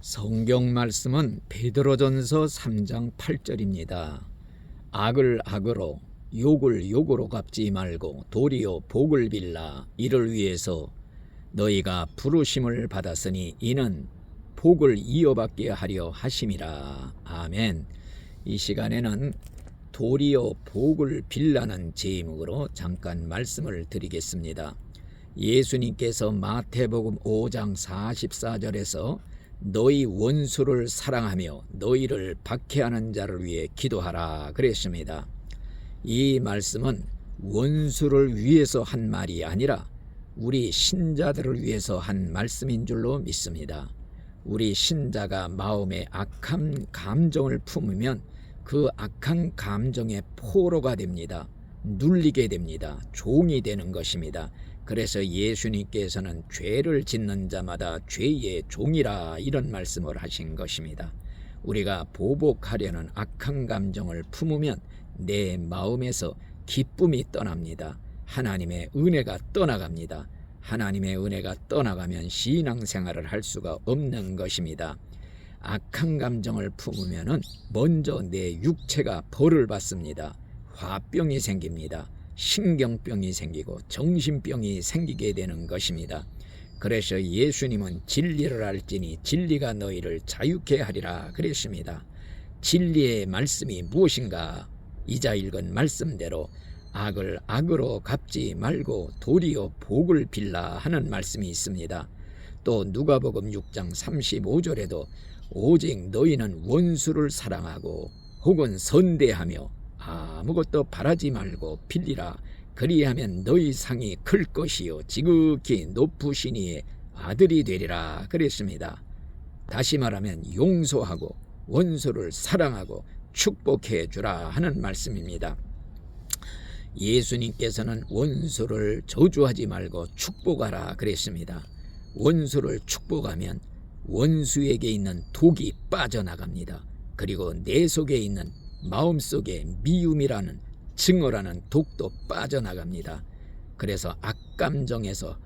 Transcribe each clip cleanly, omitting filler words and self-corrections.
성경 말씀은 베드로전서 3장 8절입니다. 악을 악으로 욕을 욕으로 갚지 말고 도리어 복을 빌라. 이를 위해서 너희가 부르심을 받았으니 이는 복을 이어받게 하려 하심이라. 아멘. 이 시간에는 도리어 복을 빌라는 제목으로 잠깐 말씀을 드리겠습니다. 예수님께서 마태복음 5장 44절에서 너희 원수를 사랑하며 너희를 박해하는 자를 위해 기도하라 그랬습니다. 이 말씀은 원수를 위해서 한 말이 아니라 우리 신자들을 위해서 한 말씀인 줄로 믿습니다. 우리 신자가 마음에 악한 감정을 품으면 그 악한 감정의 포로가 됩니다. 눌리게 됩니다. 종이 되는 것입니다. 그래서 예수님께서는 죄를 짓는 자마다 죄의 종이라 이런 말씀을 하신 것입니다. 우리가 보복하려는 악한 감정을 품으면 내 마음에서 기쁨이 떠납니다. 하나님의 은혜가 떠나갑니다. 하나님의 은혜가 떠나가면 신앙생활을 할 수가 없는 것입니다. 악한 감정을 품으면 먼저 내 육체가 벌을 받습니다. 화병이 생깁니다. 신경병이 생기고 정신병이 생기게 되는 것입니다. 그래서 예수님은 진리를 알지니 진리가 너희를 자유케 하리라 그랬습니다. 진리의 말씀이 무엇인가? 이자 읽은 말씀대로 악을 악으로 갚지 말고 도리어 복을 빌라 하는 말씀이 있습니다. 또 누가복음 6장 35절에도 오직 너희는 원수를 사랑하고 혹은 선대하며 아무것도 바라지 말고 빌리라. 그리하면 너희 상이 클 것이요 지극히 높으신 이의 아들이 되리라 그랬습니다. 다시 말하면 용서하고 원수를 사랑하고 축복해 주라 하는 말씀입니다. 예수님께서는 원수를 저주하지 말고 축복하라 그랬습니다. 원수를 축복하면 원수에게 있는 독이 빠져나갑니다. 그리고 내 속에 있는 마음속에 미움이라는 증오라는 독도 빠져나갑니다. 그래서 악감정에서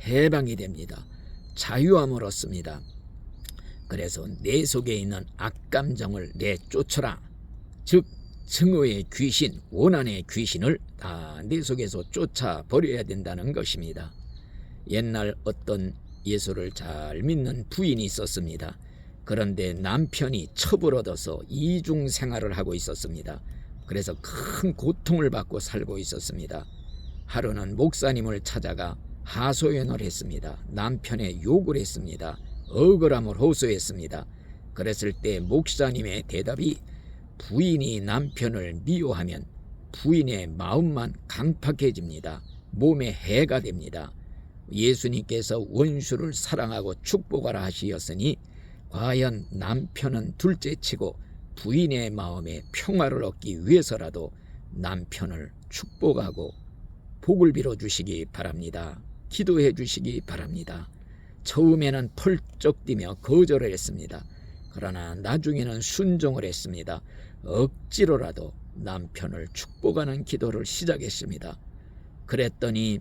해방이 됩니다. 자유함을 얻습니다. 그래서 내 속에 있는 악감정을 내쫓아라. 즉 증오의 귀신, 원한의 귀신을 다 내 속에서 쫓아버려야 된다는 것입니다. 옛날 어떤 예수를 잘 믿는 부인이 있었습니다. 그런데 남편이 첩을 얻어서 이중 생활을 하고 있었습니다. 그래서 큰 고통을 받고 살고 있었습니다. 하루는 목사님을 찾아가 하소연을 했습니다. 남편의 욕을 했습니다. 억울함을 호소했습니다. 그랬을 때 목사님의 대답이 부인이 남편을 미워하면 부인의 마음만 강팍해집니다. 몸에 해가 됩니다. 예수님께서 원수를 사랑하고 축복하라 하시었으니 과연 남편은 둘째치고 부인의 마음에 평화를 얻기 위해서라도 남편을 축복하고 복을 빌어주시기 바랍니다. 기도해 주시기 바랍니다. 처음에는 펄쩍 뛰며 거절을 했습니다. 그러나 나중에는 순종을 했습니다. 억지로라도 남편을 축복하는 기도를 시작했습니다. 그랬더니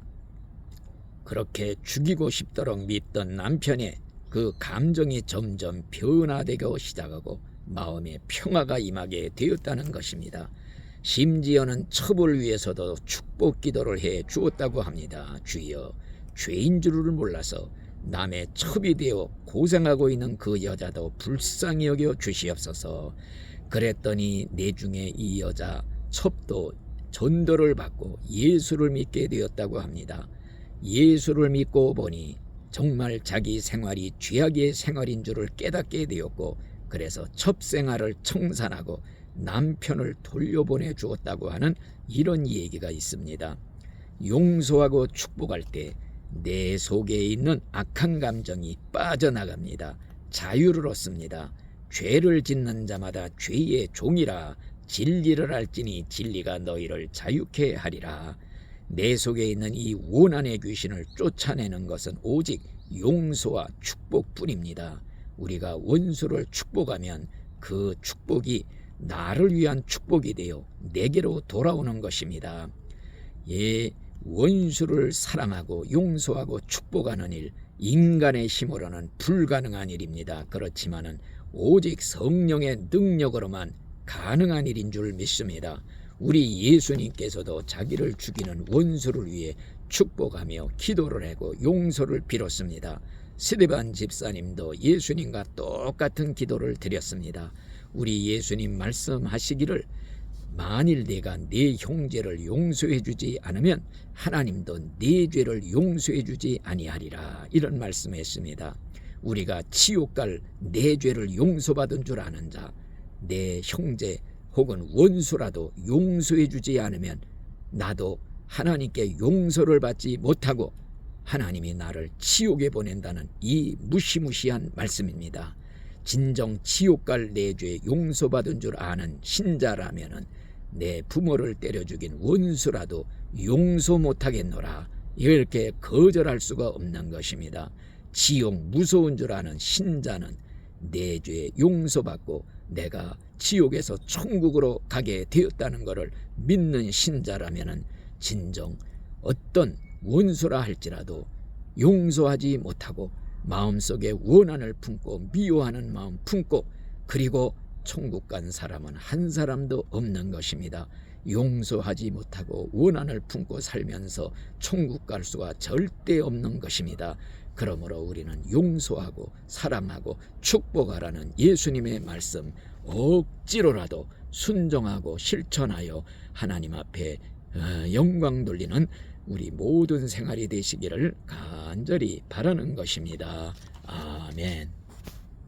그렇게 죽이고 싶도록 믿던 남편의 그 감정이 점점 변화되기 시작하고 마음에 평화가 임하게 되었다는 것입니다. 심지어는 첩을 위해서도 축복 기도를 해 주었다고 합니다. 주여, 죄인 줄을 몰라서 남의 첩이 되어 고생하고 있는 그 여자도 불쌍히 여겨 주시옵소서. 그랬더니 내중에 이 여자 첩도 전도를 받고 예수를 믿게 되었다고 합니다. 예수를 믿고 보니 정말 자기 생활이 죄악의 생활인 줄을 깨닫게 되었고, 그래서 첩생활을 청산하고 남편을 돌려보내 주었다고 하는 이런 얘기가 있습니다. 용서하고 축복할 때 내 속에 있는 악한 감정이 빠져나갑니다. 자유를 얻습니다. 죄를 짓는 자마다 죄의 종이라. 진리를 알지니 진리가 너희를 자유케 하리라. 내 속에 있는 이 원한의 귀신을 쫓아내는 것은 오직 용서와 축복뿐입니다. 우리가 원수를 축복하면 그 축복이 나를 위한 축복이 되어 내게로 돌아오는 것입니다. 원수를 사랑하고 용서하고 축복하는 일, 인간의 힘으로는 불가능한 일입니다. 그렇지만은 오직 성령의 능력으로만 가능한 일인 줄 믿습니다. 우리 예수님께서도 자기를 죽이는 원수를 위해 축복하며 기도를 하고 용서를 빌었습니다. 스데반 집사님도 예수님과 똑같은 기도를 드렸습니다. 우리 예수님 말씀하시기를 만일 내가 네 형제를 용서해 주지 않으면 하나님도 네 죄를 용서해 주지 아니하리라, 이런 말씀했습니다. 우리가 지옥 갈 내 죄를 용서받은 줄 아는 자, 내 형제 혹은 원수라도 용서해 주지 않으면 나도 하나님께 용서를 받지 못하고 하나님이 나를 지옥에 보낸다는 이 무시무시한 말씀입니다. 진정 지옥 갈 내 죄 용서받은 줄 아는 신자라면은 내 부모를 때려 죽인 원수라도 용서 못하겠노라, 이렇게 거절할 수가 없는 것입니다. 지옥 무서운 줄 아는 신자는 내 죄 용서받고 내가 지옥에서 천국으로 가게 되었다는 것을 믿는 신자라면은 진정 어떤 원수라 할지라도 용서하지 못하고 마음속에 원한을 품고 미워하는 마음 품고 그리고 천국 간 사람은 한 사람도 없는 것입니다. 용서하지 못하고 원한을 품고 살면서 천국 갈 수가 절대 없는 것입니다. 그러므로 우리는 용서하고 사랑하고 축복하라는 예수님의 말씀 억지로라도 순종하고 실천하여 하나님 앞에 영광 돌리는 우리 모든 생활이 되시기를 간절히 바라는 것입니다. 아멘.